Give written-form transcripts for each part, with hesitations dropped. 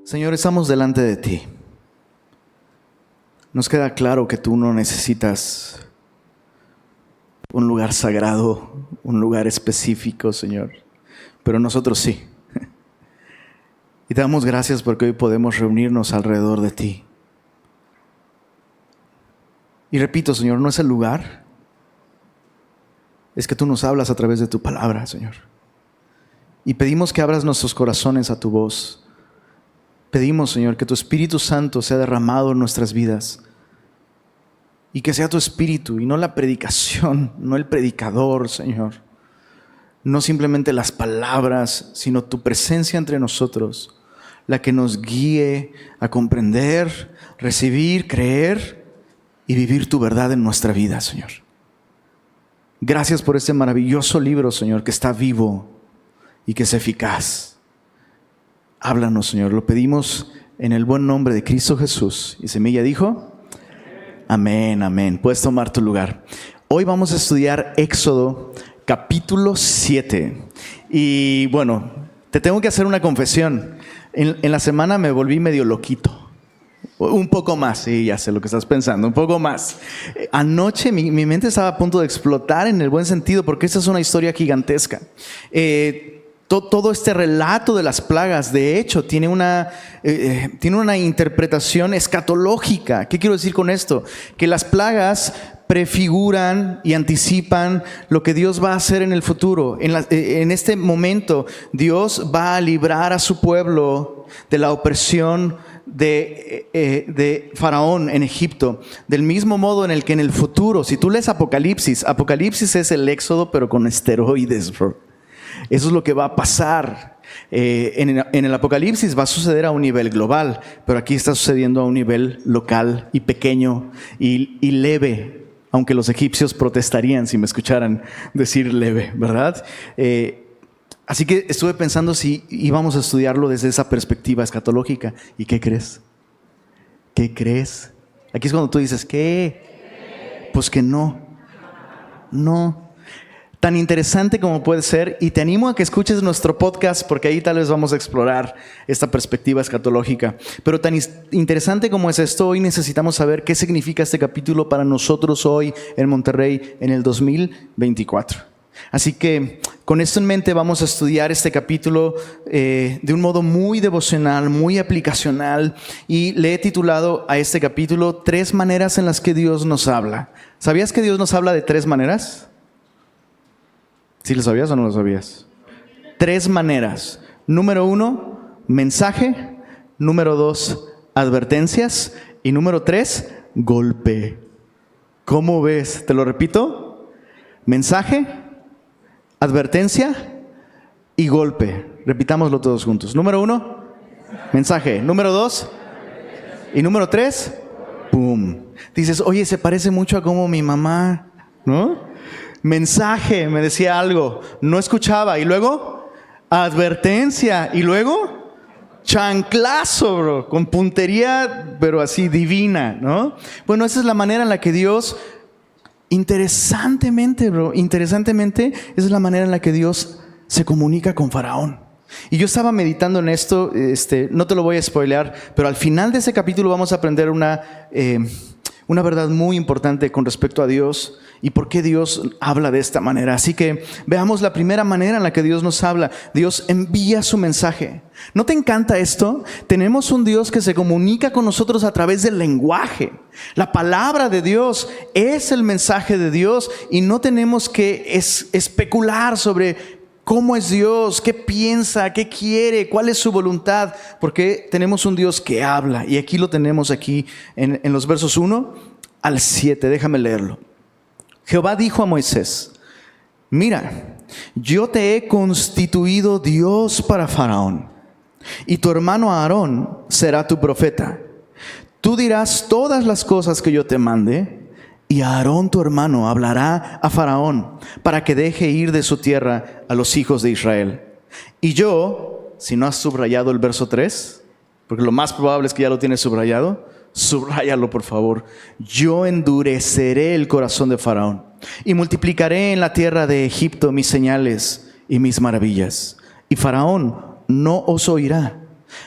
Señor, estamos delante de ti. Nos queda claro que tú no necesitas un lugar sagrado, un lugar específico, Señor, pero nosotros sí. Y te damos gracias porque hoy podemos reunirnos alrededor de ti. Y repito, Señor, no es el lugar, es que tú nos hablas a través de tu palabra, Señor. Y pedimos que abras nuestros corazones a tu voz. Pedimos, Señor, que tu Espíritu Santo sea derramado en nuestras vidas. Y que sea tu Espíritu y no la predicación, no el predicador, Señor. No simplemente las palabras, sino tu presencia entre nosotros, la que nos guíe a comprender, recibir, creer y vivir tu verdad en nuestra vida, Señor. Gracias por este maravilloso libro, Señor, que está vivo y que es eficaz. Háblanos, Señor, lo pedimos en el buen nombre de Cristo Jesús. Y Semilla dijo, amén, amén. Puedes tomar tu lugar. Hoy vamos a estudiar Éxodo capítulo 7. Y bueno, te tengo que hacer una confesión. En la semana me volví medio loquito. Un poco más, sí, ya sé lo que estás pensando, un poco más. Anoche mi mente estaba a punto de explotar en el buen sentido, porque esta es una historia gigantesca. Todo este relato de las plagas, de hecho, tiene una interpretación escatológica. ¿Qué quiero decir con esto? Que las plagas prefiguran y anticipan lo que Dios va a hacer en el futuro. En este momento, Dios va a librar a su pueblo de la opresión de Faraón en Egipto, del mismo modo en el que en el futuro, si tú lees Apocalipsis es el Éxodo pero con esteroides, bro. Eso es lo que va a pasar. En el Apocalipsis va a suceder a un nivel global, pero aquí está sucediendo a un nivel local y pequeño y leve, aunque los egipcios protestarían si me escucharan decir leve, ¿verdad? Así que estuve pensando si íbamos a estudiarlo desde esa perspectiva escatológica. ¿Y qué crees? ¿Qué crees? Aquí es cuando tú dices, ¿qué? Pues que no. No. Tan interesante como puede ser, y te animo a que escuches nuestro podcast porque ahí tal vez vamos a explorar esta perspectiva escatológica. Pero tan interesante como es esto, hoy necesitamos saber qué significa este capítulo para nosotros hoy en Monterrey en el 2024. Así que con esto en mente vamos a estudiar este capítulo de un modo muy devocional, muy aplicacional, y le he titulado a este capítulo 3 maneras en las que Dios nos habla. ¿Sabías que Dios nos habla de 3 maneras? ¿Sí lo sabías o no lo sabías? 3 maneras. Número 1, mensaje. Número 2, advertencias. Y número 3, golpe. ¿Cómo ves? ¿Te lo repito? Mensaje, advertencia y golpe. Repitámoslo todos juntos. Número 1, mensaje. Número 2, y número 3, ¡pum! Dices, oye, se parece mucho a como mi mamá, ¿no? Mensaje, me decía algo, no escuchaba. Y luego, advertencia. Y luego, chanclazo, bro, con puntería, pero así divina, ¿no? Bueno, esa es la manera en la que Dios, interesantemente, esa es la manera en la que Dios se comunica con Faraón. Y yo estaba meditando en esto, no te lo voy a spoilear, pero al final de ese capítulo vamos a aprender una verdad muy importante con respecto a Dios y por qué Dios habla de esta manera. Así que veamos la primera manera en la que Dios nos habla. Dios envía su mensaje. ¿No te encanta esto? Tenemos un Dios que se comunica con nosotros a través del lenguaje. La palabra de Dios es el mensaje de Dios y no tenemos que especular sobre cómo es Dios, qué piensa, qué quiere, cuál es su voluntad, porque tenemos un Dios que habla. Y aquí lo tenemos aquí en los versos 1 al 7. Déjame leerlo. Jehová dijo a Moisés, mira, yo te he constituido Dios para Faraón, y tu hermano Aarón será tu profeta. Tú dirás todas las cosas que yo te mande, y Aarón tu hermano hablará a Faraón para que deje ir de su tierra a los hijos de Israel. Y yo, si no has subrayado el verso 3, porque lo más probable es que ya lo tienes subrayado, subráyalo por favor. Yo endureceré el corazón de Faraón y multiplicaré en la tierra de Egipto mis señales y mis maravillas. Y Faraón no os oirá,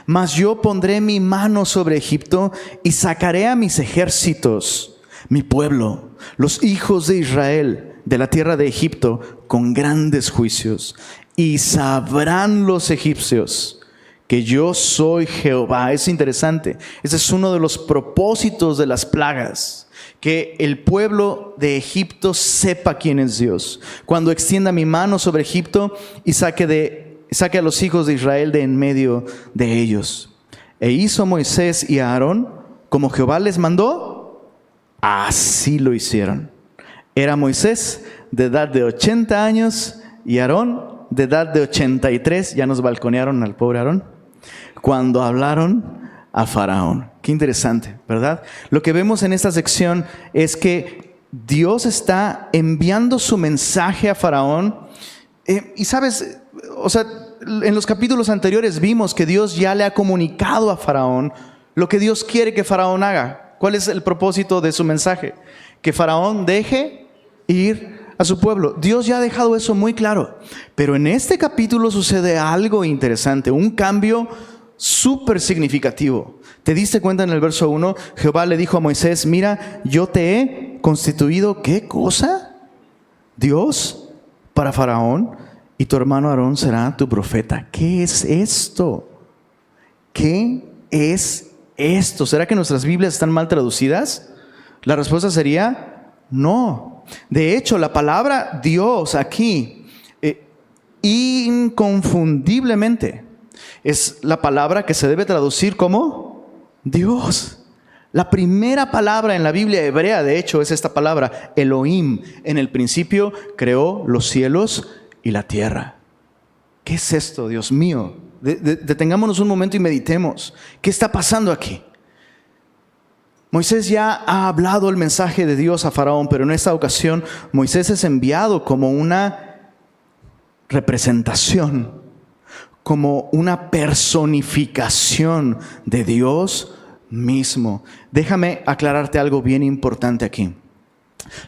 Mas yo pondré mi mano sobre Egipto y sacaré a mis ejércitos, mi pueblo, los hijos de Israel, de la tierra de Egipto, con grandes juicios. Y sabrán los egipcios que yo soy Jehová. Es interesante. Ese es uno de los propósitos de las plagas. Que el pueblo de Egipto sepa quién es Dios. Cuando extienda mi mano sobre Egipto y saque a los hijos de Israel de en medio de ellos. E hizo Moisés y Aarón como Jehová les mandó, así lo hicieron. Era Moisés de edad de 80 años y Aarón de edad de 83. Ya nos balconearon al pobre Aarón cuando hablaron a Faraón. Qué interesante, ¿verdad? Lo que vemos en esta sección es que Dios está enviando su mensaje a Faraón. Y sabes, o sea, en los capítulos anteriores vimos que Dios ya le ha comunicado a Faraón lo que Dios quiere que Faraón haga. ¿Cuál es el propósito de su mensaje? Que Faraón deje ir a su pueblo. Dios ya ha dejado eso muy claro. Pero en este capítulo sucede algo interesante, un cambio súper significativo. ¿Te diste cuenta en el verso 1? Jehová le dijo a Moisés, mira, yo te he constituido, ¿qué cosa? Dios para Faraón, y tu hermano Aarón será tu profeta. ¿Qué es esto? ¿Qué es esto? ¿Será que nuestras Biblias están mal traducidas? La respuesta sería no. De hecho, la palabra Dios aquí, inconfundiblemente, es la palabra que se debe traducir como Dios. La primera palabra en la Biblia hebrea, de hecho, es esta palabra, Elohim. En el principio creó los cielos y la tierra. ¿Qué es esto, Dios mío? Detengámonos un momento y meditemos. ¿Qué está pasando aquí? Moisés ya ha hablado el mensaje de Dios a Faraón, pero en esta ocasión Moisés es enviado como una representación, como una personificación de Dios mismo. Déjame aclararte algo bien importante aquí.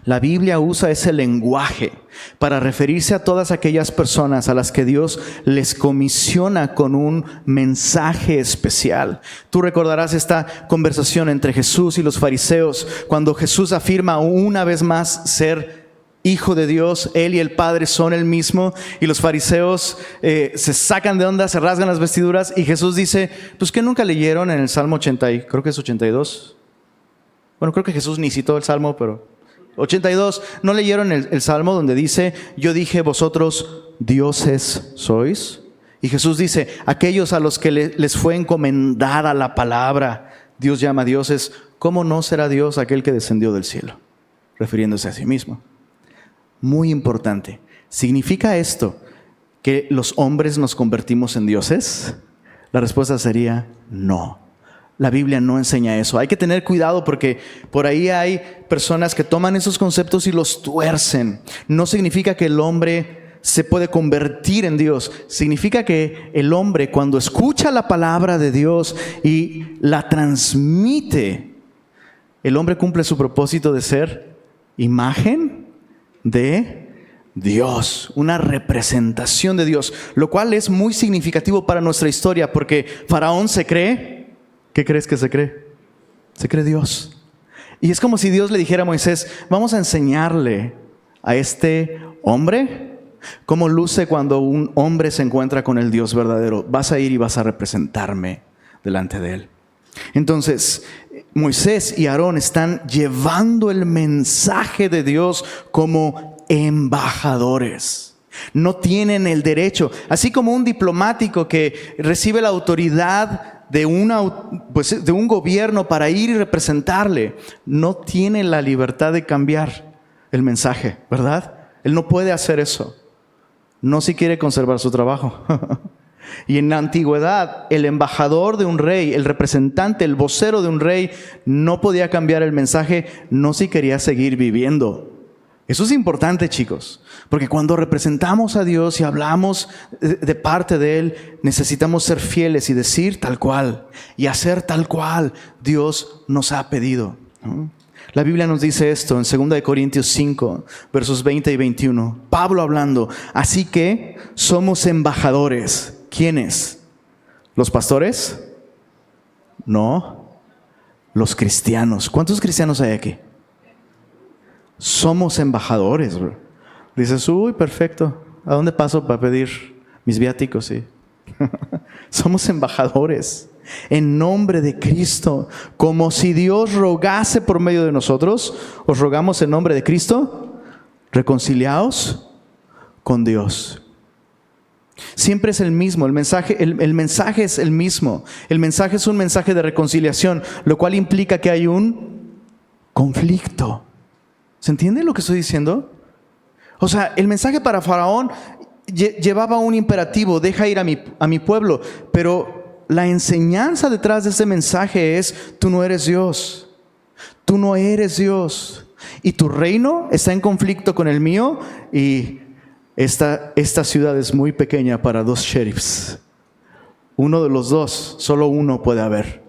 La Biblia usa ese lenguaje para referirse a todas aquellas personas a las que Dios les comisiona con un mensaje especial. Tú recordarás esta conversación entre Jesús y los fariseos, cuando Jesús afirma una vez más ser Hijo de Dios, Él y el Padre son el mismo, y los fariseos se sacan de onda, se rasgan las vestiduras, y Jesús dice, pues que nunca leyeron en el Salmo 80, creo que es 82. Bueno, creo que Jesús ni citó el Salmo, pero 82, ¿no leyeron el Salmo donde dice, yo dije vosotros dioses sois? Y Jesús dice, aquellos a los que les fue encomendada la palabra, Dios llama dioses, ¿cómo no será Dios aquel que descendió del cielo? Refiriéndose a sí mismo. Muy importante. ¿Significa esto que los hombres nos convertimos en dioses? La respuesta sería no. La Biblia no enseña eso. Hay que tener cuidado porque por ahí hay personas que toman esos conceptos y los tuercen. No significa que el hombre se puede convertir en Dios. Significa que el hombre, cuando escucha la palabra de Dios y la transmite, el hombre cumple su propósito de ser imagen de Dios, una representación de Dios, lo cual es muy significativo para nuestra historia porque Faraón se cree, ¿qué crees que se cree? Se cree Dios. Y es como si Dios le dijera a Moisés, vamos a enseñarle a este hombre cómo luce cuando un hombre se encuentra con el Dios verdadero. Vas a ir y vas a representarme delante de él. Entonces, Moisés y Aarón están llevando el mensaje de Dios como embajadores. No tienen el derecho, así como un diplomático que recibe la autoridad de un gobierno para ir y representarle, no tiene la libertad de cambiar el mensaje, ¿verdad? Él no puede hacer eso. No si quiere conservar su trabajo. Y en la antigüedad, el embajador de un rey, el representante, el vocero de un rey, no podía cambiar el mensaje, no si quería seguir viviendo. Eso es importante, chicos, porque cuando representamos a Dios y hablamos de parte de Él, necesitamos ser fieles y decir tal cual y hacer tal cual Dios nos ha pedido, ¿no? La Biblia nos dice esto en 2 Corintios 5, versos 20 y 21. Pablo hablando, así que somos embajadores. ¿Quiénes? ¿Los pastores? No. Los cristianos. ¿Cuántos cristianos hay aquí? Somos embajadores, bro. Dices, uy, perfecto. ¿A dónde paso para pedir mis viáticos? Sí. Somos embajadores en nombre de Cristo. Como si Dios rogase por medio de nosotros, os rogamos en nombre de Cristo, reconciliaos con Dios. Siempre es el mismo, el mensaje es el mismo. El mensaje es un mensaje de reconciliación, lo cual implica que hay un conflicto. ¿Se entiende lo que estoy diciendo? O sea, el mensaje para Faraón llevaba un imperativo: deja ir a mi pueblo. Pero la enseñanza detrás de ese mensaje es: tú no eres Dios. Tú no eres Dios. Y tu reino está en conflicto con el mío, y esta ciudad es muy pequeña para 2 sheriffs. Uno de los dos, solo uno puede haber.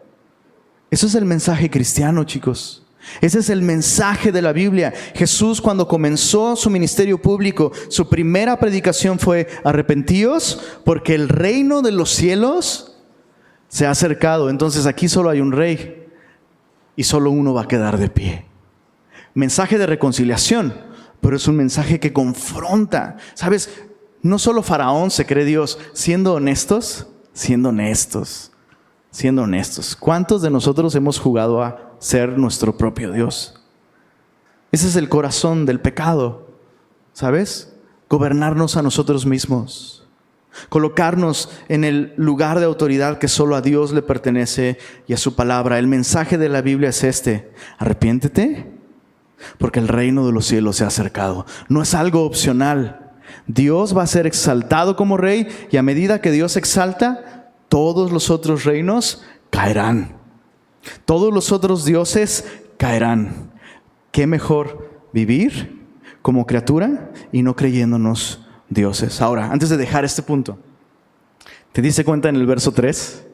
Eso es el mensaje cristiano, chicos. Ese es el mensaje de la Biblia. Jesús, cuando comenzó su ministerio público, su primera predicación fue: arrepentíos, porque el reino de los cielos se ha acercado. Entonces aquí solo hay un rey y solo uno va a quedar de pie. Mensaje de reconciliación, pero es un mensaje que confronta. ¿Sabes? No solo Faraón se cree Dios. Siendo honestos. ¿Cuántos de nosotros hemos jugado a ser nuestro propio Dios? Ese es el corazón del pecado, ¿sabes? Gobernarnos a nosotros mismos, colocarnos en el lugar de autoridad que solo a Dios le pertenece y a su palabra. El mensaje de la Biblia es este: arrepiéntete, porque el reino de los cielos se ha acercado. No es algo opcional. Dios va a ser exaltado como rey, y a medida que Dios se exalta, todos los otros reinos caerán. Todos los otros dioses caerán. ¿Qué mejor vivir como criatura y no creyéndonos dioses? Ahora, antes de dejar este punto, ¿te diste cuenta en el verso 3?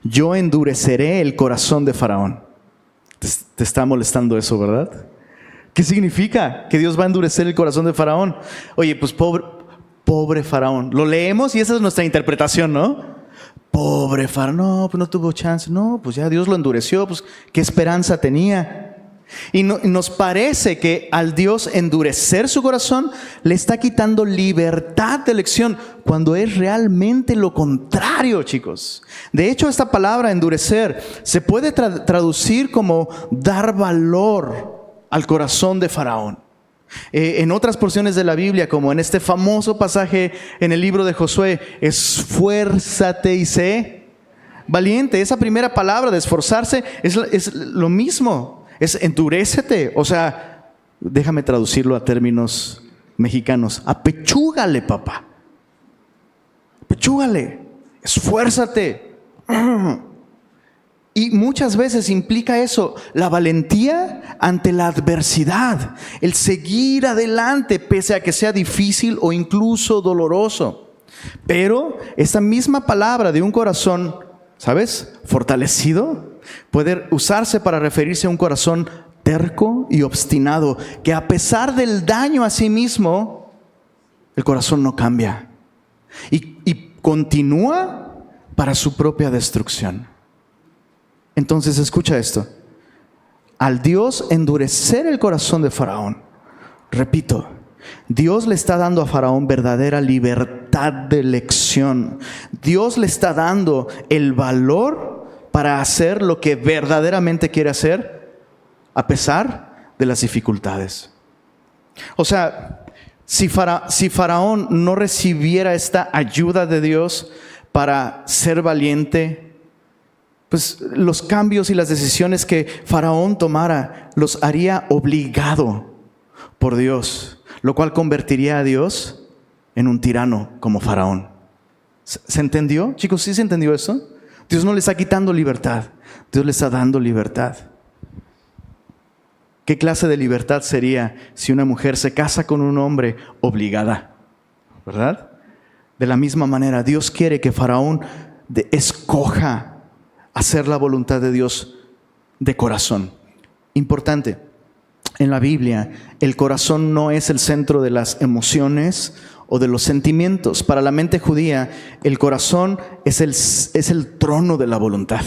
Yo endureceré el corazón de Faraón. Te está molestando eso, ¿verdad? ¿Qué significa que Dios va a endurecer el corazón de Faraón? Oye, pues pobre Faraón. Lo leemos y esa es nuestra interpretación, ¿no? Pobre Faraón, no, pues no tuvo chance. No, pues ya Dios lo endureció, pues qué esperanza tenía. Y nos parece que al Dios endurecer su corazón, le está quitando libertad de elección, cuando es realmente lo contrario, chicos. De hecho, esta palabra endurecer se puede traducir como dar valor al corazón de Faraón. En otras porciones de la Biblia, como en este famoso pasaje en el libro de Josué: esfuérzate y sé valiente. Esa primera palabra de esforzarse es lo mismo, es endurécete. O sea, déjame traducirlo a términos mexicanos: apechúgale, papá, apechúgale, esfuérzate. Y muchas veces implica eso, la valentía ante la adversidad, el seguir adelante pese a que sea difícil o incluso doloroso. Pero esta misma palabra de un corazón, ¿sabes?, fortalecido, puede usarse para referirse a un corazón terco y obstinado, que a pesar del daño a sí mismo, el corazón no cambia y continúa para su propia destrucción. Entonces escucha esto: al Dios endurecer el corazón de Faraón, repito, Dios le está dando a Faraón verdadera libertad de elección. Dios le está dando el valor para hacer lo que verdaderamente quiere hacer, a pesar de las dificultades. O sea, si Faraón no recibiera esta ayuda de Dios para ser valiente, pues los cambios y las decisiones que Faraón tomara los haría obligado por Dios, lo cual convertiría a Dios en un tirano como Faraón. ¿Se entendió? Chicos, ¿sí se entendió eso? Dios no le está quitando libertad, Dios le está dando libertad. ¿Qué clase de libertad sería si una mujer se casa con un hombre obligada? ¿Verdad? De la misma manera, Dios quiere que Faraón escoja hacer la voluntad de Dios de corazón. Importante, en la Biblia el corazón no es el centro de las emociones o de los sentimientos. Para la mente judía, el corazón es el trono de la voluntad.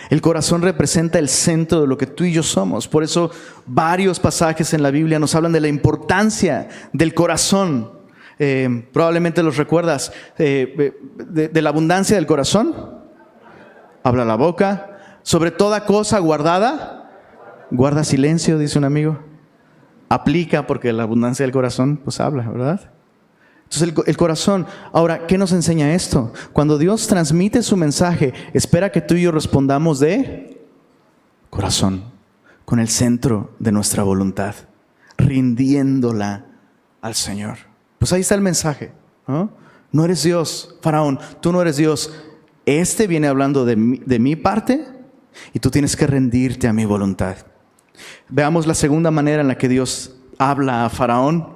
El corazón representa el centro de lo que tú y yo somos. Por eso varios pasajes en la Biblia nos hablan de la importancia del corazón. Probablemente los recuerdas. De la abundancia del corazón habla la boca. Sobre toda cosa guardada, guarda silencio, dice un amigo. Aplica, porque la abundancia del corazón pues habla, ¿verdad? Entonces el corazón. Ahora, ¿qué nos enseña esto? Cuando Dios transmite su mensaje, espera que tú y yo respondamos de corazón, con el centro de nuestra voluntad, rindiéndola al Señor. Pues ahí está el mensaje, ¿no? No eres Dios, Faraón, tú no eres Dios. Este viene hablando de mi parte y tú tienes que rendirte a mi voluntad. Veamos la segunda manera en la que Dios habla a Faraón.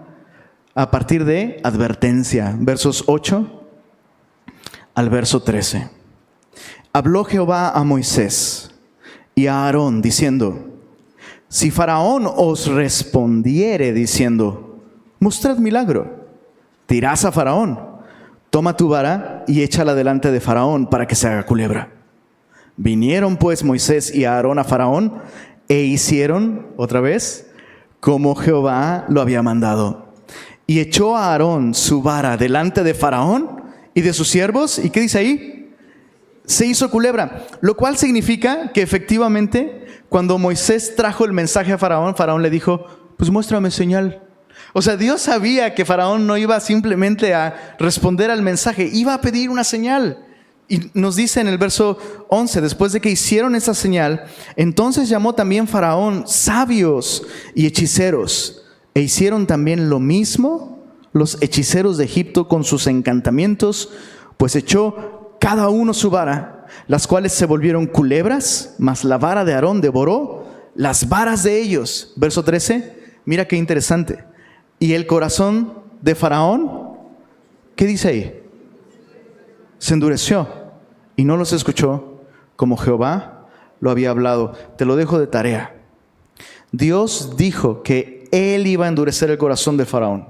A partir de advertencia, versos 8 al verso 13. Habló Jehová a Moisés y a Aarón diciendo: si Faraón os respondiere diciendo: mostrad milagro, dirás a Faraón: toma tu vara y échala delante de Faraón para que se haga culebra. Vinieron pues Moisés y Aarón a Faraón e hicieron, otra vez, como Jehová lo había mandado. Y echó a Aarón su vara delante de Faraón y de sus siervos. ¿Y qué dice ahí? Se hizo culebra. Lo cual significa que efectivamente, cuando Moisés trajo el mensaje a Faraón, Faraón le dijo: pues muéstrame señal. O sea, Dios sabía que Faraón no iba simplemente a responder al mensaje, iba a pedir una señal. Y nos dice en el verso 11, después de que hicieron esa señal, entonces llamó también Faraón sabios y hechiceros. E hicieron también lo mismo los hechiceros de Egipto con sus encantamientos, pues echó cada uno su vara, las cuales se volvieron culebras, mas la vara de Aarón devoró las varas de ellos. Verso 13, mira qué interesante. Y el corazón de Faraón, ¿qué dice ahí? Se endureció y no los escuchó como Jehová lo había hablado. Te lo dejo de tarea. Dios dijo que Él iba a endurecer el corazón de Faraón.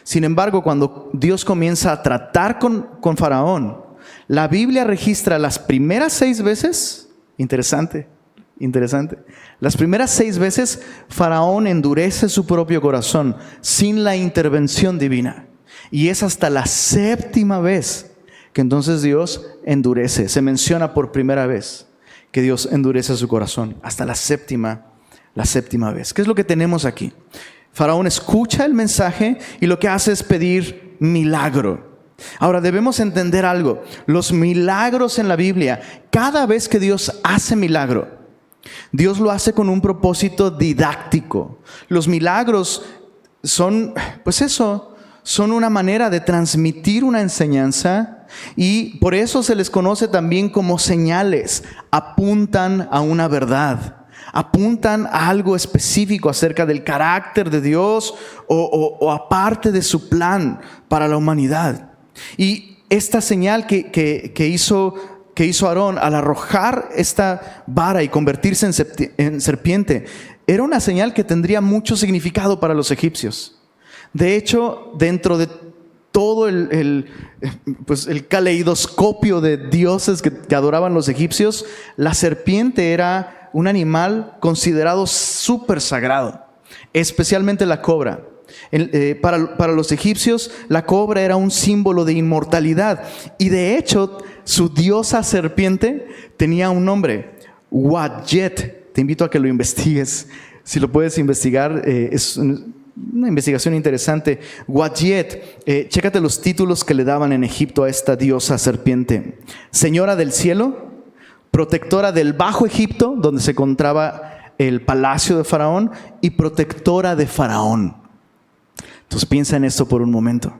Sin embargo, cuando Dios comienza a tratar con Faraón, la Biblia registra las primeras 6 veces, interesante, las primeras 6 veces Faraón endurece su propio corazón sin la intervención divina. Y es hasta la 7ª vez que entonces Dios endurece. Se menciona por primera vez que Dios endurece su corazón, hasta la séptima vez. ¿Qué es lo que tenemos aquí? Faraón escucha el mensaje y lo que hace es pedir milagro. Ahora debemos entender algo. Los milagros en la Biblia, cada vez que Dios hace milagro, Dios lo hace con un propósito didáctico. Los milagros son, pues eso, son una manera de transmitir una enseñanza y por eso se les conoce también como señales. Apuntan a una verdad. Apuntan a algo específico acerca del carácter de Dios o aparte de su plan para la humanidad. Y esta señal que hizo Aarón al arrojar esta vara y convertirse en serpiente, era una señal que tendría mucho significado para los egipcios. De hecho, dentro de todo el caleidoscopio de dioses que adoraban los egipcios, la serpiente era un animal considerado súper sagrado, especialmente la cobra. Para los egipcios, la cobra era un símbolo de inmortalidad. Y de hecho, su diosa serpiente tenía un nombre, Wadjet. Te invito a que lo investigues. Si lo puedes investigar, es una investigación interesante. Wadjet, chécate los títulos que le daban en Egipto a esta diosa serpiente. Señora del cielo, protectora del Bajo Egipto, donde se encontraba el palacio de Faraón, y protectora de Faraón. Entonces piensa en esto por un momento.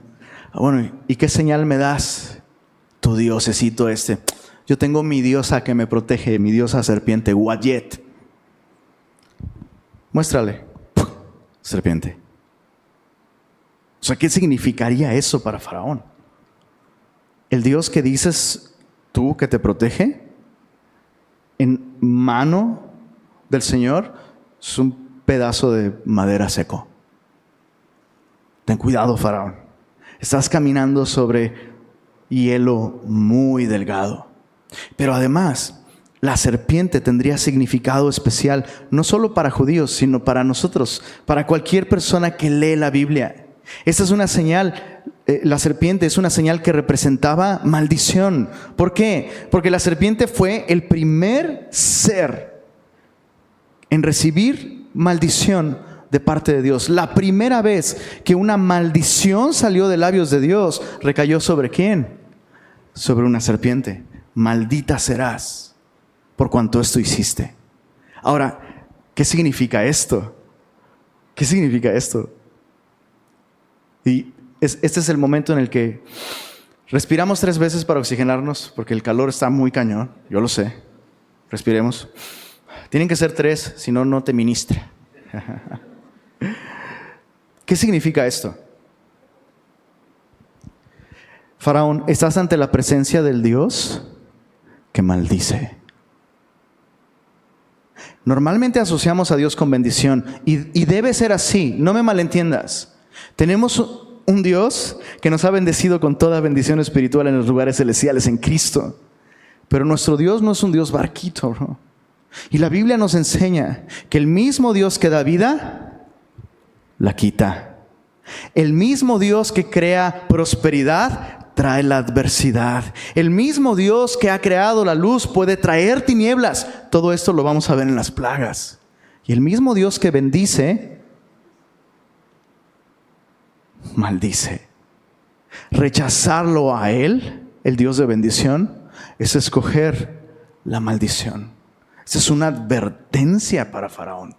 Bueno, ¿y qué señal me das? Tu diosecito este. Yo tengo mi diosa que me protege, mi diosa serpiente, Wadjet. Muéstrale. Serpiente. O sea, ¿qué significaría eso para Faraón? El Dios que dices tú que te protege, en mano del Señor, es un pedazo de madera seco. Ten cuidado, Faraón. Estás caminando sobre hielo muy delgado. Pero además, la serpiente tendría significado especial, no solo para judíos, sino para nosotros, para cualquier persona que lee la Biblia. Esta es una señal, la serpiente es una señal que representaba maldición. ¿Por qué? Porque la serpiente fue el primer ser en recibir maldición de parte de Dios. La primera vez que una maldición salió de labios de Dios, recayó ¿sobre quién? Sobre una serpiente. Maldita serás por cuanto esto hiciste. Ahora, ¿qué significa esto? ¿Qué significa esto? Y este es el momento en el que respiramos 3 veces para oxigenarnos, porque el calor está muy cañón, yo lo sé. Respiremos. Tienen que ser 3, si no, no te ministra. ¿Qué significa esto? Faraón, estás ante la presencia del Dios que maldice. Normalmente asociamos a Dios con bendición y debe ser así, no me malentiendas. Tenemos un Dios que nos ha bendecido con toda bendición espiritual en los lugares celestiales en Cristo. Pero nuestro Dios no es un Dios barquito, ¿no? Y la Biblia nos enseña que el mismo Dios que da vida, la quita. El mismo Dios que crea prosperidad, trae la adversidad. El mismo Dios que ha creado la luz puede traer tinieblas. Todo esto lo vamos a ver en las plagas. Y el mismo Dios que bendice, maldice. Rechazarlo a Él, el Dios de bendición, es escoger la maldición. Esa es una advertencia para Faraón.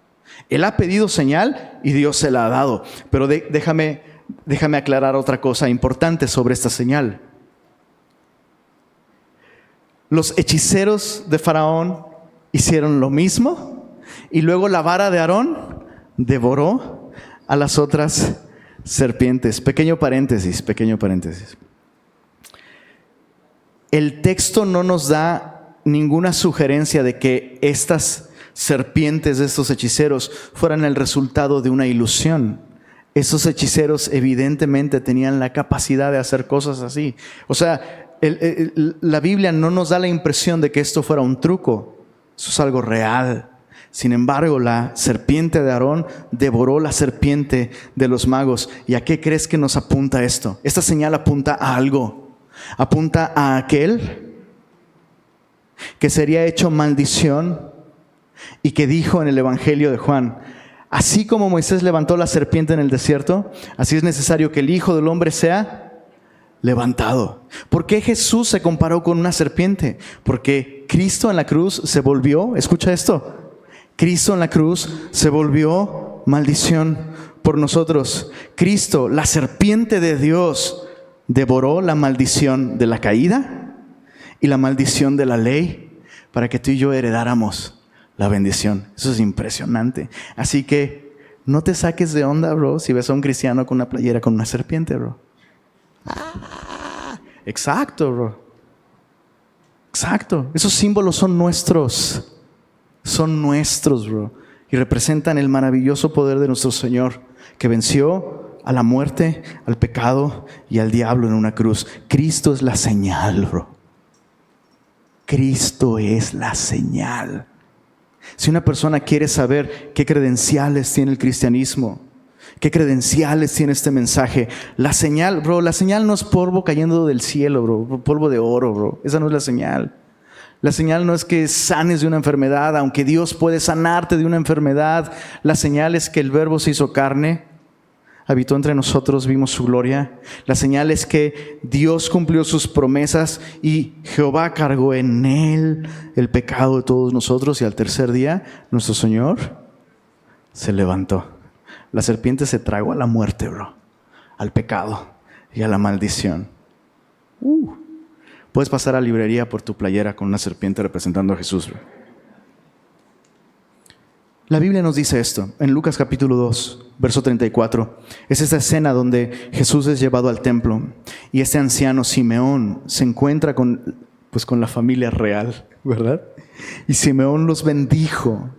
Él ha pedido señal y Dios se la ha dado. Pero déjame aclarar otra cosa importante sobre esta señal. Los hechiceros de Faraón hicieron lo mismo y luego la vara de Aarón devoró a las otras serpientes. Pequeño paréntesis. El texto no nos da ninguna sugerencia de que estas serpientes de estos hechiceros fueran el resultado de una ilusión. Esos hechiceros evidentemente tenían la capacidad de hacer cosas así. O sea, la Biblia no nos da la impresión de que esto fuera un truco. Eso es algo real. Sin embargo, la serpiente de Aarón devoró la serpiente de los magos. ¿Y a qué crees que nos apunta esto? Esta señal apunta a algo. Apunta a aquel que sería hecho maldición y que dijo en el Evangelio de Juan: así como Moisés levantó la serpiente en el desierto, así es necesario que el Hijo del Hombre sea levantado. ¿Por qué Jesús se comparó con una serpiente? Porque Cristo en la cruz se volvió, escucha esto, Cristo en la cruz se volvió maldición por nosotros. Cristo, la serpiente de Dios, devoró la maldición de la caída y la maldición de la ley para que tú y yo heredáramos la bendición. Eso es impresionante. Así que no te saques de onda, bro, si ves a un cristiano con una playera con una serpiente, bro. Exacto, bro. Exacto. Esos símbolos son nuestros. Son nuestros, bro. Y representan el maravilloso poder de nuestro Señor, que venció a la muerte, al pecado y al diablo en una cruz. Cristo es la señal, bro. Cristo es la señal. Si una persona quiere saber qué credenciales tiene el cristianismo, qué credenciales tiene este mensaje, la señal, bro, la señal no es polvo cayendo del cielo, bro, polvo de oro, bro. Esa no es la señal. La señal no es que sanes de una enfermedad, aunque Dios puede sanarte de una enfermedad. La señal es que el Verbo se hizo carne, habitó entre nosotros, vimos su gloria. La señal es que Dios cumplió sus promesas y Jehová cargó en Él el pecado de todos nosotros. Y al tercer día, nuestro Señor se levantó. La serpiente se tragó a la muerte, bro, al pecado y a la maldición. Puedes pasar a la librería por tu playera con una serpiente representando a Jesús, bro. La Biblia nos dice esto en Lucas capítulo 2, verso 34. Es esta escena donde Jesús es llevado al templo y este anciano Simeón se encuentra con la familia real, ¿verdad? Y Simeón los bendijo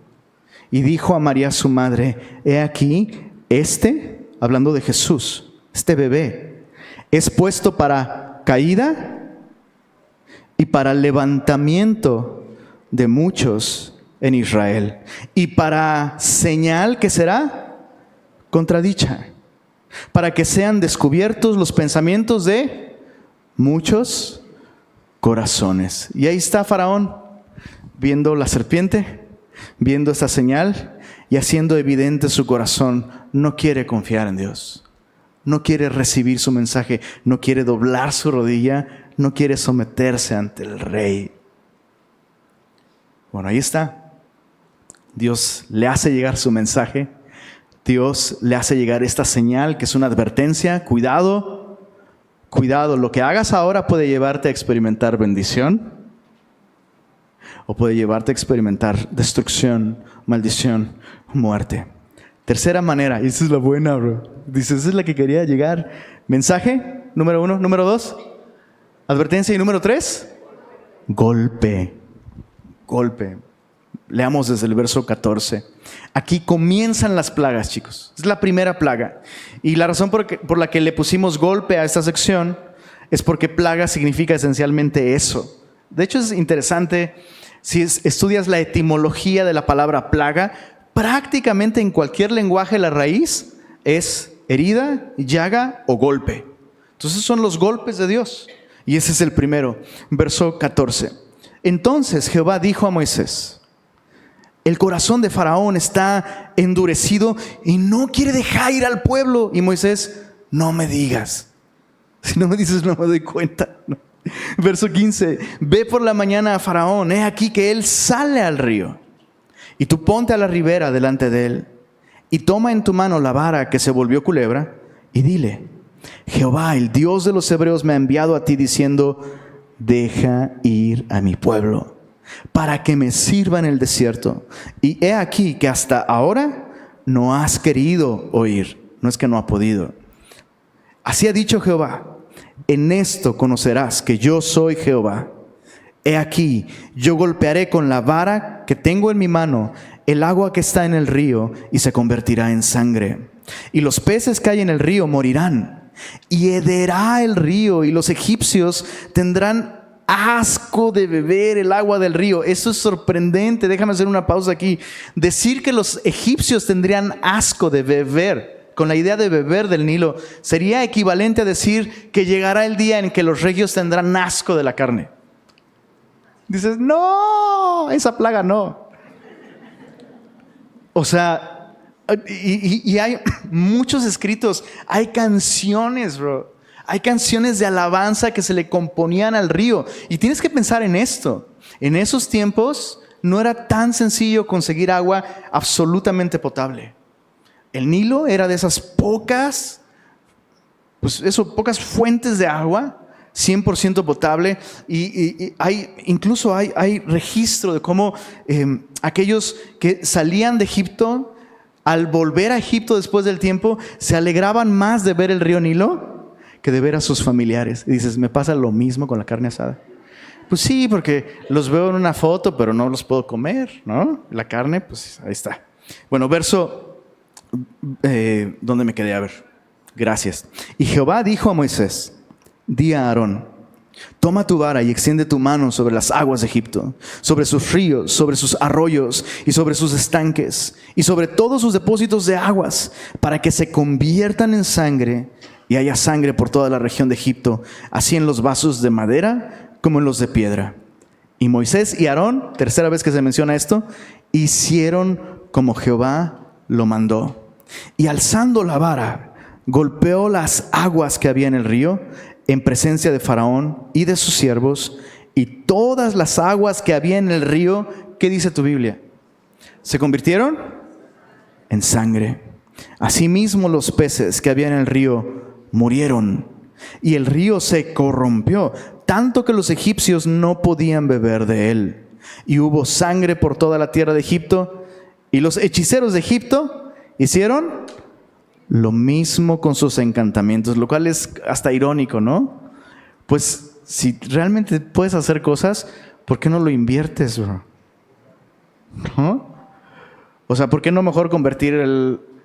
y dijo a María su madre: he aquí, hablando de Jesús, este bebé, es puesto para caída y para levantamiento de muchos en Israel, y para señal que será contradicha, para que sean descubiertos los pensamientos de muchos corazones. Y ahí está Faraón, viendo la serpiente, viendo esta señal y haciendo evidente su corazón. No quiere confiar en Dios, no quiere recibir su mensaje, no quiere doblar su rodilla, no quiere someterse ante el rey. Bueno, ahí está. Dios le hace llegar su mensaje. Dios le hace llegar esta señal que es una advertencia. Cuidado, cuidado. Lo que hagas ahora puede llevarte a experimentar bendición o puede llevarte a experimentar destrucción, maldición, muerte. Tercera manera, y esa es la buena, bro. Dice, esa es la que quería llegar. Mensaje, número 1. Número 2, advertencia. Y número 3, golpe. Golpe. Leamos desde el verso 14. Aquí comienzan las plagas, chicos. Es la primera plaga. Y la razón por la que le pusimos golpe a esta sección es porque plaga significa esencialmente eso. De hecho, es interesante, si estudias la etimología de la palabra plaga, prácticamente en cualquier lenguaje la raíz es herida, llaga o golpe. Entonces son los golpes de Dios. Y ese es el primero, verso 14. Entonces Jehová dijo a Moisés: el corazón de Faraón está endurecido y no quiere dejar ir al pueblo. Y Moisés: no me digas. Si no me dices, no me doy cuenta. Verso 15. Ve por la mañana a Faraón. He aquí que él sale al río. Y tú ponte a la ribera delante de él. Y toma en tu mano la vara que se volvió culebra. Y dile: Jehová, el Dios de los hebreos, me ha enviado a ti diciendo: deja ir a mi pueblo, para que me sirva en el desierto. Y he aquí que hasta ahora no has querido oír. No es que no ha podido. Así ha dicho Jehová: en esto conocerás que yo soy Jehová. He aquí, yo golpearé con la vara que tengo en mi mano el agua que está en el río, y se convertirá en sangre. Y los peces que hay en el río morirán. Y hederá el río, y los egipcios tendrán asco de beber el agua del río. Eso es sorprendente. Déjame hacer una pausa aquí. Decir que los egipcios tendrían asco de beber, con la idea de beber del Nilo, sería equivalente a decir que llegará el día en que los regios tendrán asco de la carne. Dices, no, esa plaga no. O sea, y hay muchos escritos, hay canciones, bro. Hay canciones de alabanza que se le componían al río. Y tienes que pensar en esto. En esos tiempos no era tan sencillo conseguir agua absolutamente potable. El Nilo era de esas pocas fuentes de agua 100% potable. Y incluso hay registro de cómo aquellos que salían de Egipto, al volver a Egipto después del tiempo, se alegraban más de ver el río Nilo que de ver a sus familiares. Y dices, ¿me pasa lo mismo con la carne asada? Pues sí, porque los veo en una foto, pero no los puedo comer, ¿no? La carne, pues ahí está. Bueno, verso, ¿dónde me quedé? A ver, gracias. Y Jehová dijo a Moisés: di a Aarón: toma tu vara y extiende tu mano sobre las aguas de Egipto, sobre sus ríos, sobre sus arroyos y sobre sus estanques, y sobre todos sus depósitos de aguas, para que se conviertan en sangre, y haya sangre por toda la región de Egipto, así en los vasos de madera como en los de piedra. Y Moisés y Aarón, tercera vez que se menciona esto, hicieron como Jehová lo mandó. Y alzando la vara, golpeó las aguas que había en el río, en presencia de Faraón y de sus siervos, y todas las aguas que había en el río, ¿qué dice tu Biblia? Se convirtieron en sangre. Asimismo los peces que había en el río murieron, y el río se corrompió, tanto que los egipcios no podían beber de él. Y hubo sangre por toda la tierra de Egipto, y los hechiceros de Egipto hicieron lo mismo con sus encantamientos, lo cual es hasta irónico, ¿no? Pues si realmente puedes hacer cosas, ¿por qué no lo inviertes, bro? ¿No? O sea, ¿por qué no mejor convertir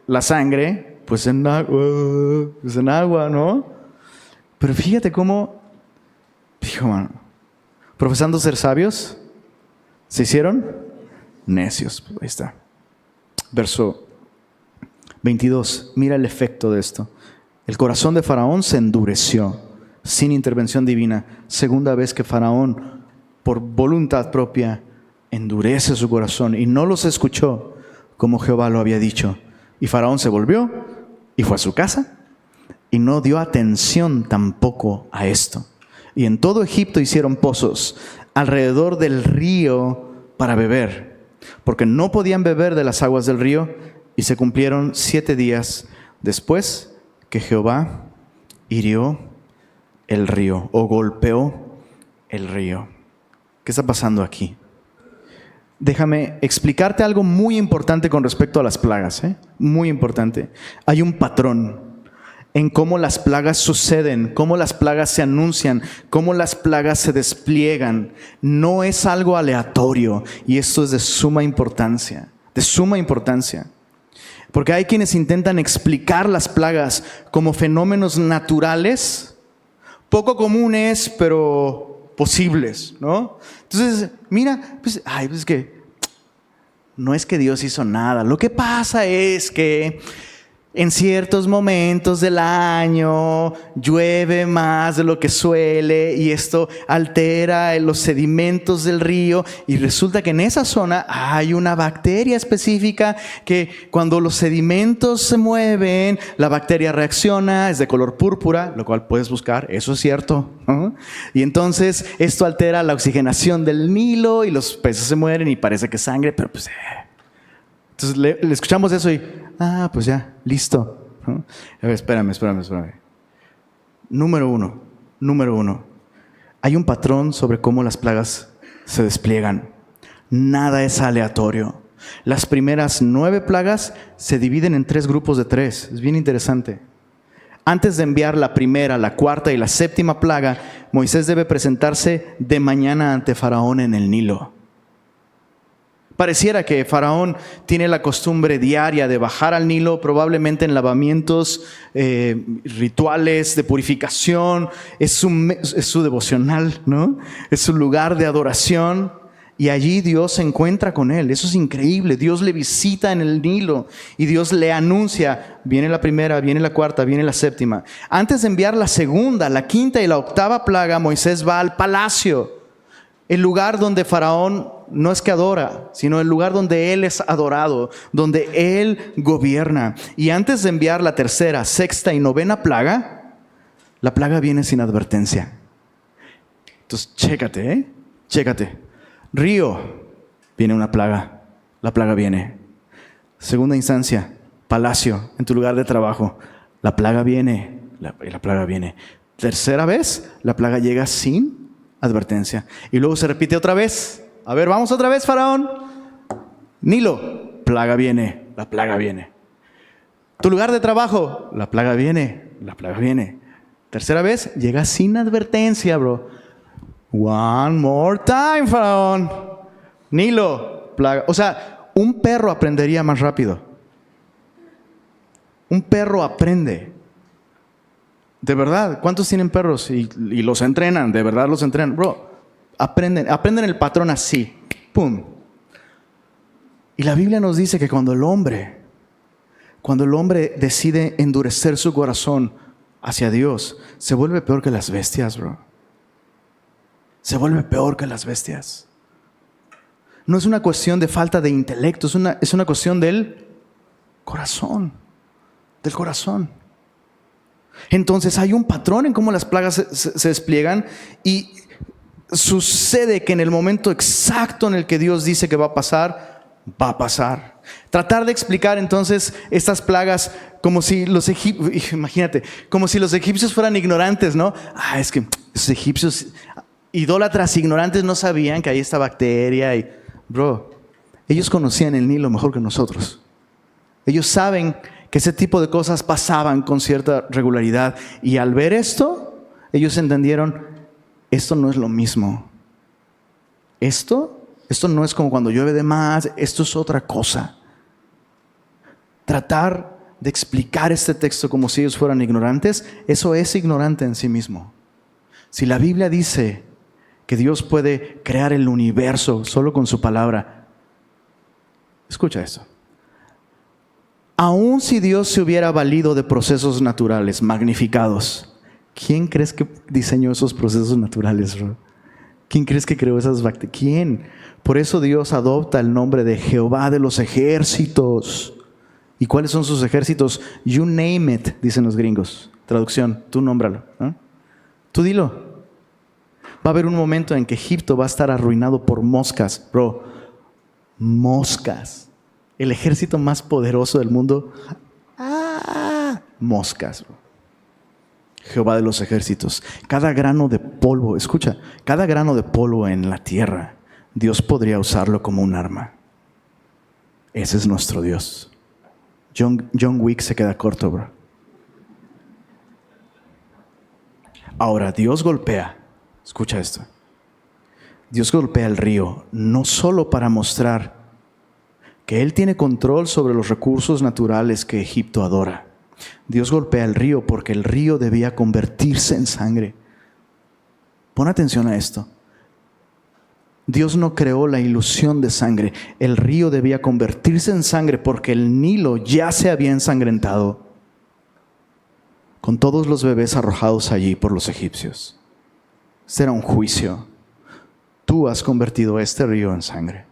la sangre pues en agua, ¿no? Pero fíjate cómo, hijo, mano, profesando ser sabios, se hicieron necios. Ahí está. Verso 22. Mira el efecto de esto. El corazón de Faraón se endureció sin intervención divina. Segunda vez que Faraón, por voluntad propia, endurece su corazón y no los escuchó como Jehová lo había dicho. Y Faraón se volvió y fue a su casa y no dio atención tampoco a esto. Y en todo Egipto hicieron pozos alrededor del río para beber, porque no podían beber de las aguas del río, y se cumplieron 7 días después que Jehová hirió el río o golpeó el río. ¿Qué está pasando aquí? Déjame explicarte algo muy importante con respecto a las plagas, muy importante. Hay un patrón en cómo las plagas suceden, cómo las plagas se anuncian, cómo las plagas se despliegan. No es algo aleatorio, y esto es de suma importancia, Porque hay quienes intentan explicar las plagas como fenómenos naturales, poco comunes, pero posibles, ¿no? Entonces, mira, pues es que no es que Dios hizo nada. Lo que pasa es que en ciertos momentos del año llueve más de lo que suele y esto altera los sedimentos del río, y resulta que en esa zona hay una bacteria específica que cuando los sedimentos se mueven, la bacteria reacciona, es de color púrpura, lo cual puedes buscar, eso es cierto, ¿no? Y entonces esto altera la oxigenación del Nilo y los peces se mueren y parece que es sangre, pero pues... Entonces le escuchamos eso y, pues ya, listo, ¿no? A ver, espérame. Número uno. Hay un patrón sobre cómo las plagas se despliegan. Nada es aleatorio. Las primeras 9 plagas se dividen en 3 grupos de 3. Es bien interesante. Antes de enviar la primera, la cuarta y la 7ª plaga, Moisés debe presentarse de mañana ante Faraón en el Nilo. Pareciera que Faraón tiene la costumbre diaria de bajar al Nilo, probablemente en lavamientos rituales de purificación. Es su devocional, ¿no? Es su lugar de adoración, y allí Dios se encuentra con él. Eso es increíble. Dios le visita en el Nilo y Dios le anuncia: viene la primera, viene la cuarta, viene la 7ª. Antes de enviar la segunda, la 5ª y la 8ª plaga, Moisés va al palacio, el lugar donde Faraón no es que adora, sino el lugar donde él es adorado, donde él gobierna. Y antes de enviar la 3ª, 6ª y 9ª plaga, la plaga viene sin advertencia. Entonces, chécate. Río, viene una plaga, la plaga viene. Segunda instancia, palacio, en tu lugar de trabajo, la plaga viene, la plaga viene. Tercera vez, la plaga llega sin advertencia. Y luego se repite otra vez. A ver, vamos otra vez, Faraón. Nilo, plaga viene, la plaga viene. Tu lugar de trabajo, la plaga viene, la plaga viene. Tercera vez, llega sin advertencia, bro. One more time, Faraón. Nilo, plaga. O sea, un perro aprendería más rápido. Un perro aprende. De verdad, ¿cuántos tienen perros y los entrenan? De verdad los entrenan. Bro, aprenden el patrón así. ¡Pum! Y la Biblia nos dice que cuando el hombre decide endurecer su corazón hacia Dios, se vuelve peor que las bestias, bro. Se vuelve peor que las bestias. No es una cuestión de falta de intelecto, es una cuestión del corazón. Del corazón. Entonces hay un patrón en cómo las plagas se despliegan, y sucede que en el momento exacto en el que Dios dice que va a pasar, va a pasar. Tratar de explicar entonces estas plagas como si los egipcios, imagínate, como si los egipcios fueran ignorantes, ¿no? Es que los egipcios, idólatras ignorantes, no sabían que hay esta bacteria. Y, bro, ellos conocían el Nilo mejor que nosotros. Ellos saben que ese tipo de cosas pasaban con cierta regularidad. Y al ver esto, ellos entendieron: esto no es lo mismo. Esto no es como cuando llueve de más, esto es otra cosa. Tratar de explicar este texto como si ellos fueran ignorantes, eso es ignorante en sí mismo. Si la Biblia dice que Dios puede crear el universo solo con su palabra, escucha esto. Aun si Dios se hubiera valido de procesos naturales magnificados, ¿quién crees que diseñó esos procesos naturales, bro? ¿Quién crees que creó esas bacterias? ¿Quién? Por eso Dios adopta el nombre de Jehová de los ejércitos. ¿Y cuáles son sus ejércitos? You name it, dicen los gringos. Traducción, tú nómbralo, ¿eh? Tú dilo. Va a haber un momento en que Egipto va a estar arruinado por moscas, bro. Moscas. El ejército más poderoso del mundo. Moscas, bro. Jehová de los ejércitos. Cada grano de polvo, escucha, cada grano de polvo en la tierra, Dios podría usarlo como un arma. Ese es nuestro Dios. John Wick se queda corto, bro. Ahora, Dios golpea, escucha esto. Dios golpea el río, no solo para mostrar que Él tiene control sobre los recursos naturales que Egipto adora. Dios golpea el río porque el río debía convertirse en sangre. Pon atención a esto. Dios no creó la ilusión de sangre. El río debía convertirse en sangre porque el Nilo ya se había ensangrentado con todos los bebés arrojados allí por los egipcios. Este era un juicio. Tú has convertido este río en sangre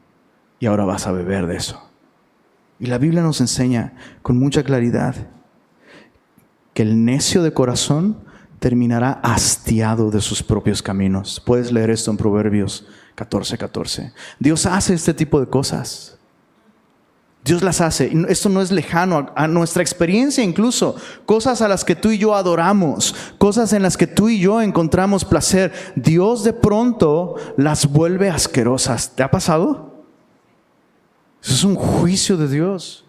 y ahora vas a beber de eso. Y la Biblia nos enseña con mucha claridad que el necio de corazón terminará hastiado de sus propios caminos. Puedes leer esto en Proverbios 14:14. Dios hace este tipo de cosas. Dios las hace. Esto no es lejano a nuestra experiencia incluso. Cosas a las que tú y yo adoramos. Cosas en las que tú y yo encontramos placer. Dios de pronto las vuelve asquerosas. ¿Te ha pasado? Eso es un juicio de Dios.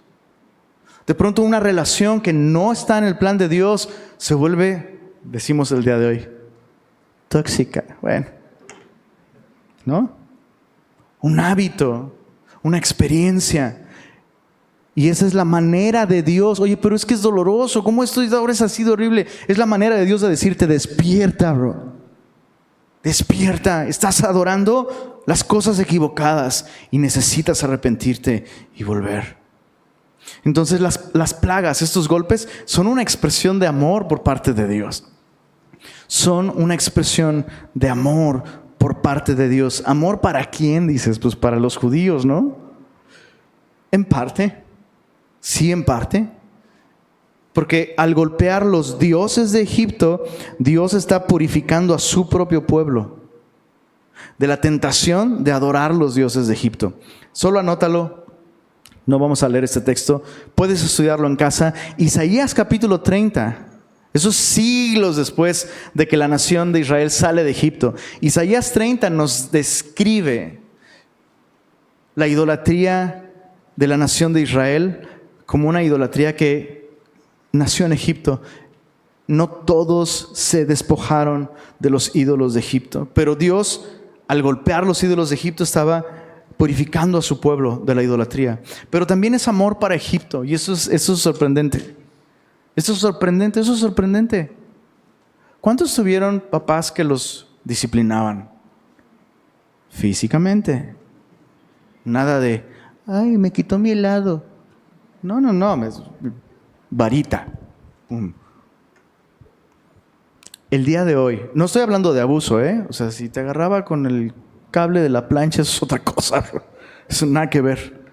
De pronto una relación que no está en el plan de Dios se vuelve, decimos el día de hoy, tóxica. Bueno, ¿no? Un hábito, una experiencia. Y esa es la manera de Dios. Oye, pero es que es doloroso. ¿Cómo esto ahora es así de horrible? Es la manera de Dios de decirte, despierta, bro. Despierta. Estás adorando las cosas equivocadas y necesitas arrepentirte y volver. Entonces las plagas, estos golpes, son una expresión de amor por parte de Dios. Son una expresión de amor por parte de Dios. ¿Amor para quién? Dices, pues para los judíos, ¿no? En parte, sí, en parte. Porque al golpear los dioses de Egipto, Dios está purificando a su propio pueblo de la tentación de adorar los dioses de Egipto. Solo anótalo. No vamos a leer este texto. Puedes estudiarlo en casa. Isaías capítulo 30. Esos siglos después de que la nación de Israel sale de Egipto. Isaías 30 nos describe la idolatría de la nación de Israel como una idolatría que nació en Egipto. No todos se despojaron de los ídolos de Egipto, pero Dios, al golpear los ídolos de Egipto, estaba purificando a su pueblo de la idolatría. Pero también es amor para Egipto, y eso es sorprendente. Eso es sorprendente. ¿Cuántos tuvieron papás que los disciplinaban físicamente? Nada de, ay, me quitó mi helado. No, varita. El día de hoy, no estoy hablando de abuso, o sea, si te agarraba con el cable de la plancha, eso es otra cosa, eso nada que ver.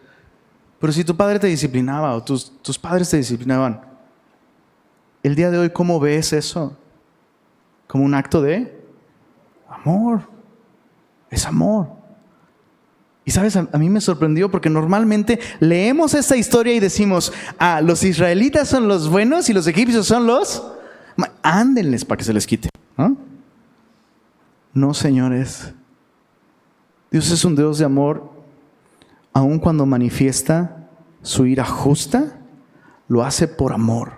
Pero si tu padre te disciplinaba o tus padres te disciplinaban, el día de hoy, ¿cómo ves eso? Como un acto de amor. Es amor. Y sabes, a mí me sorprendió porque normalmente leemos esta historia y decimos, los israelitas son los buenos y los egipcios son los... Ándenles para que se les quite. No, señores. Dios es un Dios de amor. Aun cuando manifiesta su ira justa, lo hace por amor.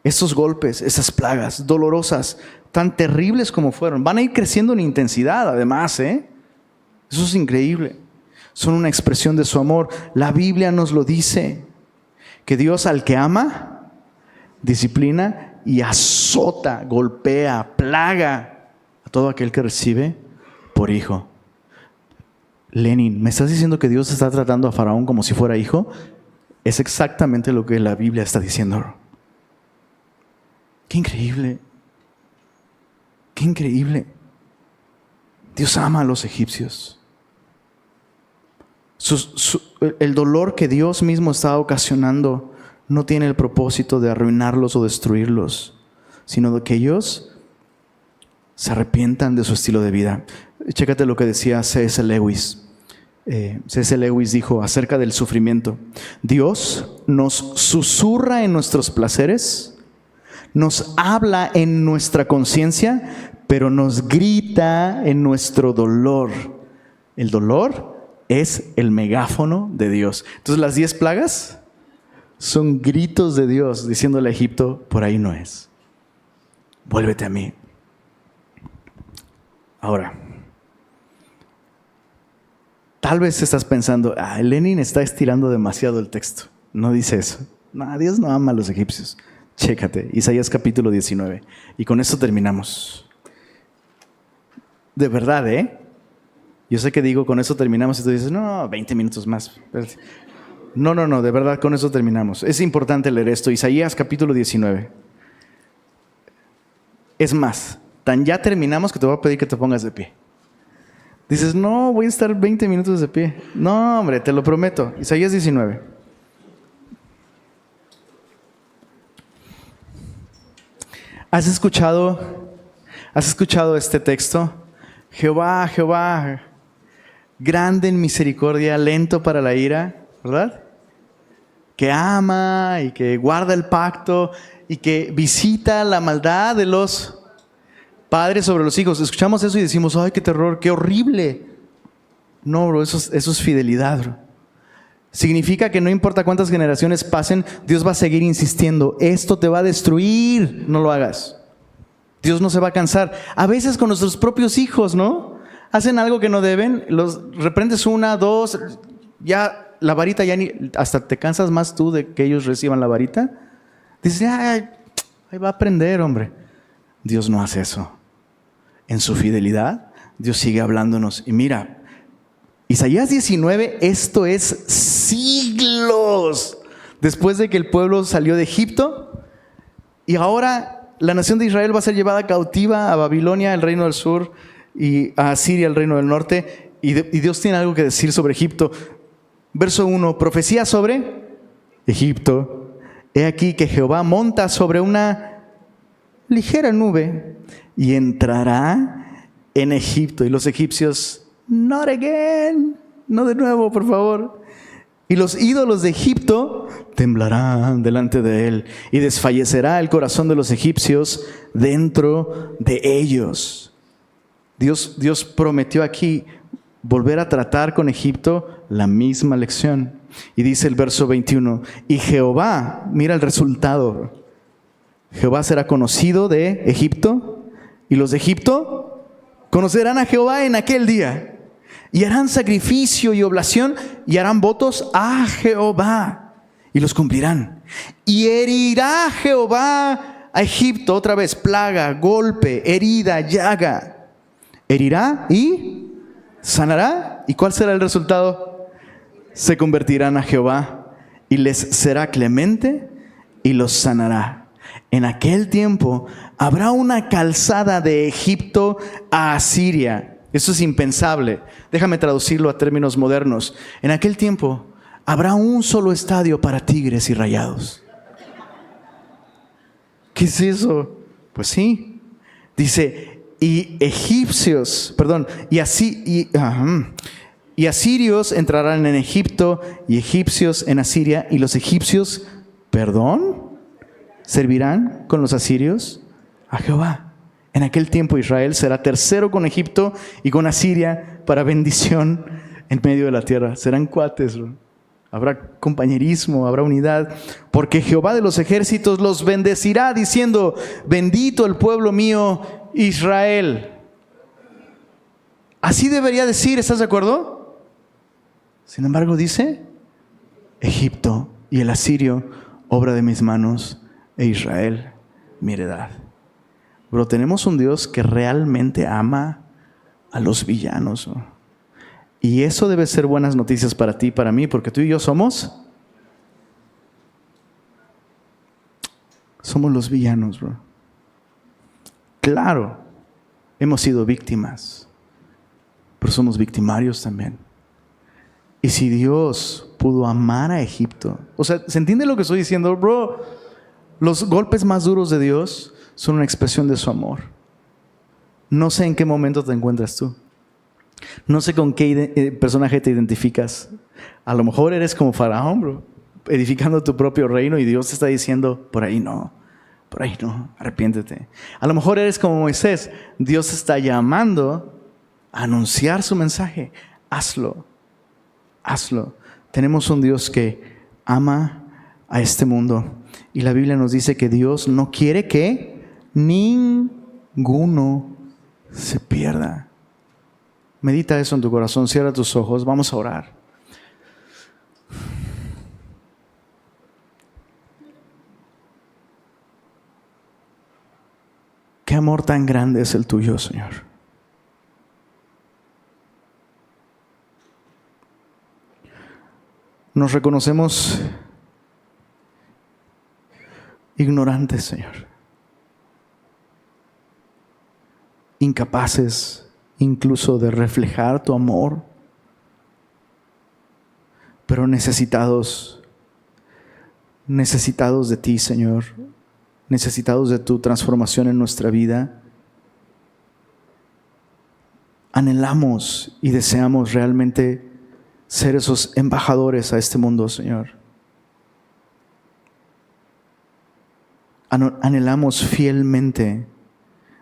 Estos golpes, esas plagas dolorosas, tan terribles como fueron, van a ir creciendo en intensidad además, Eso es increíble. Son una expresión de su amor. La Biblia nos lo dice. Que Dios al que ama, disciplina y azota, golpea, plaga a todo aquel que recibe por hijo. Lenin, ¿me estás diciendo que Dios está tratando a Faraón como si fuera hijo? Es exactamente lo que la Biblia está diciendo. ¡Qué increíble! ¡Qué increíble! Dios ama a los egipcios. El dolor que Dios mismo está ocasionando no tiene el propósito de arruinarlos o destruirlos, sino de que ellos se arrepientan de su estilo de vida. Chécate lo que decía C.S. Lewis. C.S. Lewis dijo acerca del sufrimiento: Dios nos susurra en nuestros placeres, nos habla en nuestra conciencia, pero nos grita en nuestro dolor. El dolor es el megáfono de Dios. Entonces las 10 plagas son gritos de Dios diciéndole a Egipto: por ahí no es, vuélvete a mí. Ahora, tal vez estás pensando, Lenin está estirando demasiado el texto. No dice eso. No, Dios no ama a los egipcios. Chécate, Isaías capítulo 19. Y con esto terminamos. De verdad, Yo sé que digo con eso terminamos y tú dices, no, 20 minutos más. No, de verdad con eso terminamos. Es importante leer esto. Isaías capítulo 19. Es más, tan ya terminamos que te voy a pedir que te pongas de pie. Dices, no, voy a estar 20 minutos de pie. No, hombre, te lo prometo. Isaías 19. ¿Has escuchado este texto? Jehová, Jehová, grande en misericordia, lento para la ira, ¿verdad? Que ama y que guarda el pacto y que visita la maldad de los padres sobre los hijos. Escuchamos eso y decimos, ¡ay, qué terror, qué horrible! No, bro, eso es fidelidad, bro. Significa que no importa cuántas generaciones pasen, Dios va a seguir insistiendo. Esto te va a destruir, no lo hagas. Dios no se va a cansar. A veces con nuestros propios hijos, ¿no? Hacen algo que no deben, los reprendes 1, 2, ya la varita ya ni, hasta te cansas más tú de que ellos reciban la varita. Dices, ay, ahí va a aprender, hombre. Dios no hace eso. En su fidelidad, Dios sigue hablándonos. Y mira, Isaías 19, esto es siglos después de que el pueblo salió de Egipto. Y ahora la nación de Israel va a ser llevada cautiva a Babilonia, el reino del sur, y a Asiria, el reino del norte. Y Dios tiene algo que decir sobre Egipto. Verso 1, profecía sobre Egipto. He aquí que Jehová monta sobre una ligera nube y entrará en Egipto. Y los egipcios, not again, no de nuevo, por favor. Y los ídolos de Egipto temblarán delante de él y desfallecerá el corazón de los egipcios dentro de ellos. Dios prometió aquí volver a tratar con Egipto la misma lección. Y dice el verso 21, y Jehová, mira el resultado, Jehová será conocido de Egipto, y los de Egipto conocerán a Jehová en aquel día, y harán sacrificio y oblación, y harán votos a Jehová, y los cumplirán. Y herirá Jehová a Egipto, otra vez, plaga, golpe, herida, llaga. Herirá y sanará. ¿Y cuál será el resultado? Se convertirán a Jehová, y les será clemente, y los sanará. En aquel tiempo habrá una calzada de Egipto a Asiria. Eso es impensable. Déjame traducirlo a términos modernos. En aquel tiempo habrá un solo estadio para tigres y rayados. ¿Qué es eso? Pues sí. Dice, y asirios entrarán en Egipto y egipcios en Asiria, y los egipcios, servirán con los asirios a Jehová. En aquel tiempo Israel será tercero con Egipto y con Asiria para bendición en medio de la tierra. Serán cuates, bro. Habrá compañerismo, habrá unidad, porque Jehová de los ejércitos los bendecirá diciendo, bendito el pueblo mío Israel. Así debería decir, ¿estás de acuerdo? Sin embargo dice, Egipto y el asirio, obra de mis manos, e Israel, mi heredad. Pero tenemos un Dios que realmente ama a los villanos, ¿no? Y eso debe ser buenas noticias para ti y para mí, porque tú y yo somos los villanos, bro. Claro, hemos sido víctimas, pero somos victimarios también. Y si Dios pudo amar a Egipto, o sea, ¿se entiende lo que estoy diciendo, bro? Los golpes más duros de Dios son una expresión de su amor. No sé en qué momento te encuentras tú. No sé con qué personaje te identificas. A lo mejor eres como Faraón, bro, edificando tu propio reino y Dios te está diciendo, por ahí no, arrepiéntete. A lo mejor eres como Moisés. Dios te está llamando a anunciar su mensaje. Hazlo. Tenemos un Dios que ama a este mundo. Y la Biblia nos dice que Dios no quiere que ninguno se pierda. Medita eso en tu corazón, cierra tus ojos, vamos a orar. Qué amor tan grande es el tuyo, Señor. Nos reconocemos ignorantes, Señor. Incapaces incluso de reflejar tu amor, pero necesitados de ti, Señor, necesitados de tu transformación en nuestra vida. Anhelamos y deseamos realmente ser esos embajadores a este mundo, Señor. Anhelamos fielmente,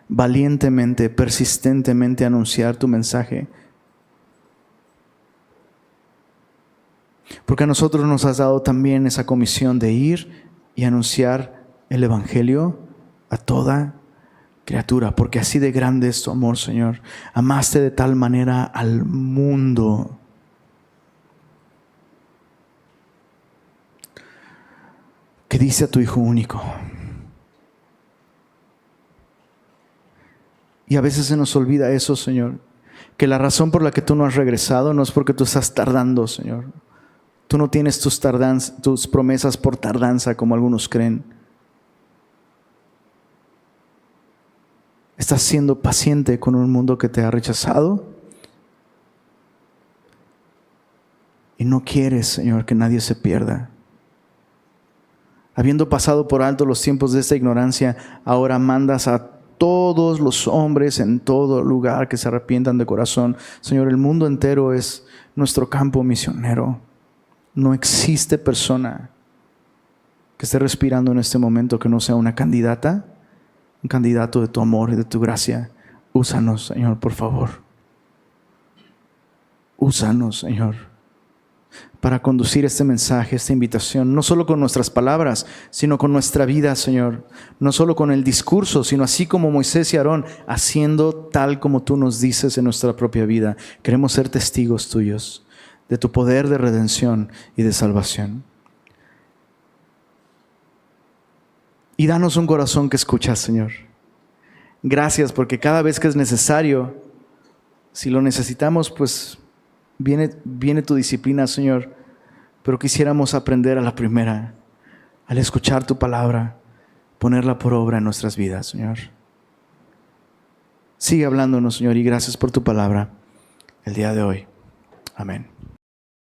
valientemente, persistentemente anunciar tu mensaje. Porque a nosotros nos has dado también esa comisión de ir y anunciar el Evangelio a toda criatura. Porque así de grande es tu amor, Señor. Amaste de tal manera al mundo. Que dice a tu Hijo único. Y a veces se nos olvida eso, Señor. Que la razón por la que tú no has regresado no es porque tú estás tardando, Señor. Tú no tienes tus promesas por tardanza como algunos creen. Estás siendo paciente con un mundo que te ha rechazado. Y no quieres, Señor, que nadie se pierda. Habiendo pasado por alto los tiempos de esta ignorancia, ahora mandas a todos los hombres en todo lugar que se arrepientan de corazón. Señor, el mundo entero es nuestro campo misionero. No existe persona que esté respirando en este momento que no sea una candidata, un candidato de tu amor y de tu gracia. Úsanos, Señor, por favor. Úsanos, Señor, para conducir este mensaje, esta invitación, no solo con nuestras palabras, sino con nuestra vida, Señor. No solo con el discurso, sino así como Moisés y Aarón, haciendo tal como tú nos dices en nuestra propia vida. Queremos ser testigos tuyos de tu poder de redención y de salvación. Y danos un corazón que escucha, Señor. Gracias, porque cada vez que es necesario, si lo necesitamos, pues viene tu disciplina, Señor, pero quisiéramos aprender a la primera, al escuchar tu palabra, ponerla por obra en nuestras vidas, Señor. Sigue hablándonos, Señor, y gracias por tu palabra el día de hoy. Amén.